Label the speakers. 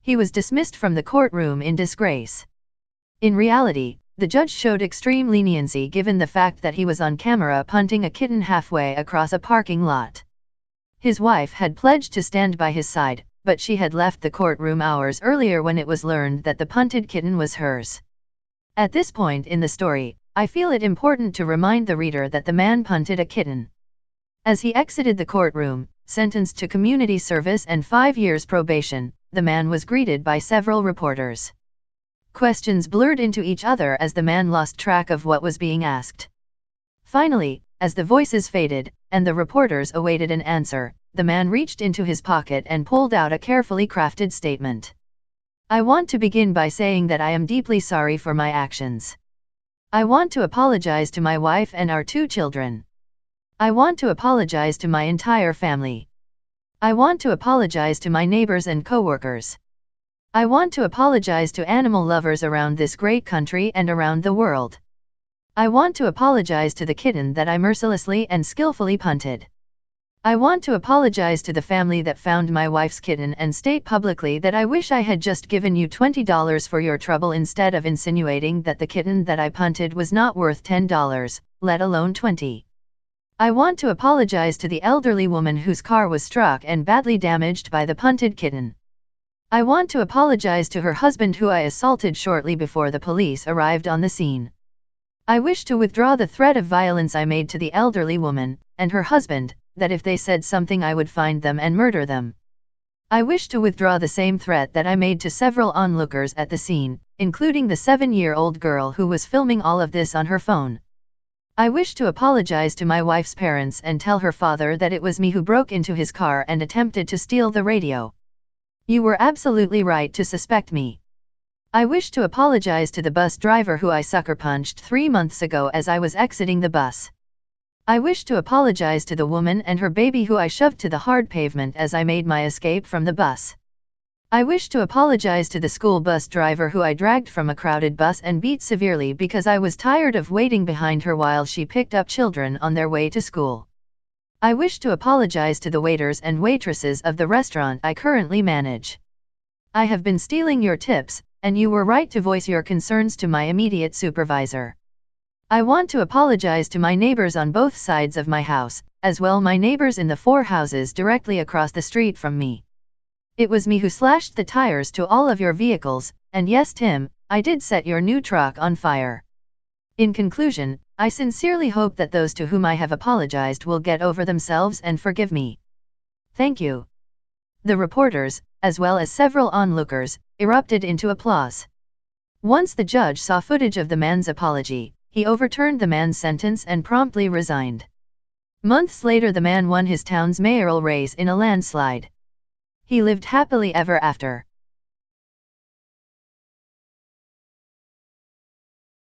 Speaker 1: He was dismissed from the courtroom in disgrace. In reality, the judge showed extreme leniency given the fact that he was on camera punting a kitten halfway across a parking lot. His wife had pledged to stand by his side, but she had left the courtroom hours earlier when it was learned that the punted kitten was hers. At this point in the story, I feel it important to remind the reader that the man punted a kitten. As he exited the courtroom, sentenced to community service and 5 years probation, the man was greeted by several reporters. Questions blurred into each other as the man lost track of what was being asked. Finally, as the voices faded, and the reporters awaited an answer, the man reached into his pocket and pulled out a carefully crafted statement. I want to begin by saying that I am deeply sorry for my actions. I want to apologize to my wife and our 2 children. I want to apologize to my entire family. I want to apologize to my neighbors and coworkers. I want to apologize to animal lovers around this great country and around the world. I want to apologize to the kitten that I mercilessly and skillfully punted. I want to apologize to the family that found my wife's kitten and state publicly that I wish I had just given you $20 for your trouble instead of insinuating that the kitten that I punted was not worth $10, let alone $20. I want to apologize to the elderly woman whose car was struck and badly damaged by the punted kitten. I want to apologize to her husband who I assaulted shortly before the police arrived on the scene. I wish to withdraw the threat of violence I made to the elderly woman and her husband, that if they said something I would find them and murder them. I wish to withdraw the same threat that I made to several onlookers at the scene, including the 7-year-old girl who was filming all of this on her phone. I wish to apologize to my wife's parents and tell her father that it was me who broke into his car and attempted to steal the radio. You were absolutely right to suspect me. I wish to apologize to the bus driver who I sucker punched 3 months ago as I was exiting the bus. I wish to apologize to the woman and her baby who I shoved to the hard pavement as I made my escape from the bus. I wish to apologize to the school bus driver who I dragged from a crowded bus and beat severely because I was tired of waiting behind her while she picked up children on their way to school. I wish to apologize to the waiters and waitresses of the restaurant I currently manage. I have been stealing your tips, and you were right to voice your concerns to my immediate supervisor. I want to apologize to my neighbors on both sides of my house, as well my neighbors in the 4 houses directly across the street from me. It was me who slashed the tires to all of your vehicles, and yes Tim, I did set your new truck on fire. In conclusion, I sincerely hope that those to whom I have apologized will get over themselves and forgive me. Thank you. The reporters, as well as several onlookers, erupted into applause. Once the judge saw footage of the man's apology, he overturned the man's sentence and promptly resigned. Months later the man won his town's mayoral race in a landslide. He lived happily ever after.